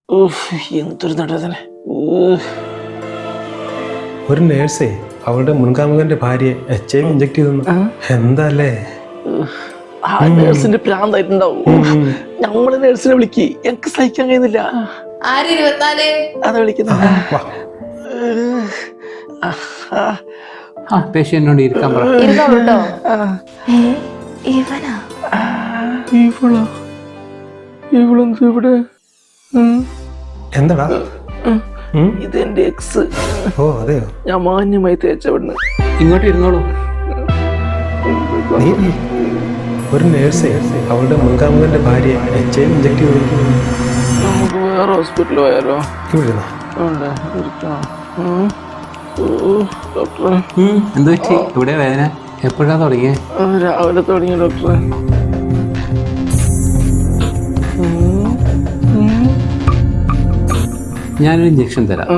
എന്തൊരു നടവേദന. ഒരു നേഴ്സേ അവളുടെ മുൻകാമുകന്റെ ഭാര്യയെ HIV ഇഞ്ചക്ട് ചെയ്തു. എന്താല്ലേ ആ നേഴ്സിന്റെ പ്രാന്തായിട്ടുണ്ടാവും. നമ്മള് നേഴ്സിനെ വിളിക്ക്, എനിക്ക് സഹിക്കാൻ കഴിയുന്നില്ല. അതാ വിളിക്കുന്ന. പേഷ്യന്റിനോട് ഇരിക്കാൻ പറ. ഇവളെന്ത് ഇവിടെ? എന്താടാ? ഇതെന്റെ എക്സ്. ഓ അതെയോ? ഞാൻ മാന്യമായി തേച്ചവിടുന്ന്. ഇങ്ങോട്ട് ഇരുന്നോളൂ. ഒരു നേഴ്സേ അവളുടെ മുൻകാമുകന്റെ ഭാര്യയെ HIV ഇഞ്ചക്ട് ചെയ്തു. നമുക്ക് വേറെ ഹോസ്പിറ്റലിൽ പോയാലോ? ഇവിടെ ഡോക്ടറെ, എന്ത് പറ്റി? ഇവിടെ വേദന എപ്പോഴാ തുടങ്ങിയേ? രാവിലെ തുടങ്ങിയ ഡോക്ടറെ. ഞാനൊരു ഇഞ്ചക്ഷൻ തരാം.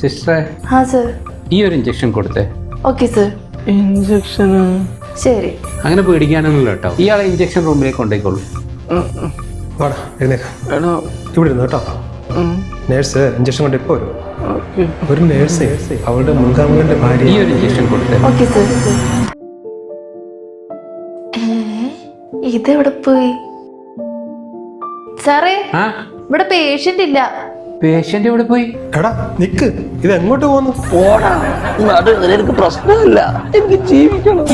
സിസ്റ്ററെ, ഈ ഒരു ഇഞ്ചക്ഷൻ കൊടുത്തേ. Okay sir. ഇഞ്ചക്ഷന് ശരി. അങ്ങനെ പേടിക്കാനൊന്നുമില്ല കേട്ടോ. ഇയാളെ ഇഞ്ചക്ഷൻ റൂമിലേക്ക് കൊണ്ടേക്കോളൂ. വാടാ എഴുന്നേക്കാം. എടാ, ഇവിടെ ഇരുന്നു കേട്ടോ. നേഴ്സ് ഇഞ്ചക്ഷൻ കൊണ്ട് എപ്പോ വരും? ഒരു നേഴ്സേ അവളുടെ മുൻകാമുകന്റെ ഭാര്യ ഈ ഒരു ഇഞ്ചക്ഷൻ കൊടുത്തേ. Okay sir. ഇതെവിടെ പോയി? സാറേ, ഇവിടെ പേഷ്യന്റ് ഇല്ല. പേഷ്യന്റ് എവിടെ പോയി? എടാ നിക്ക്, ഇത് എങ്ങോട്ട് പോകുന്നു? പോടാ. എനിക്ക് പ്രശ്നമില്ല, എനിക്ക് ജീവിക്കണം.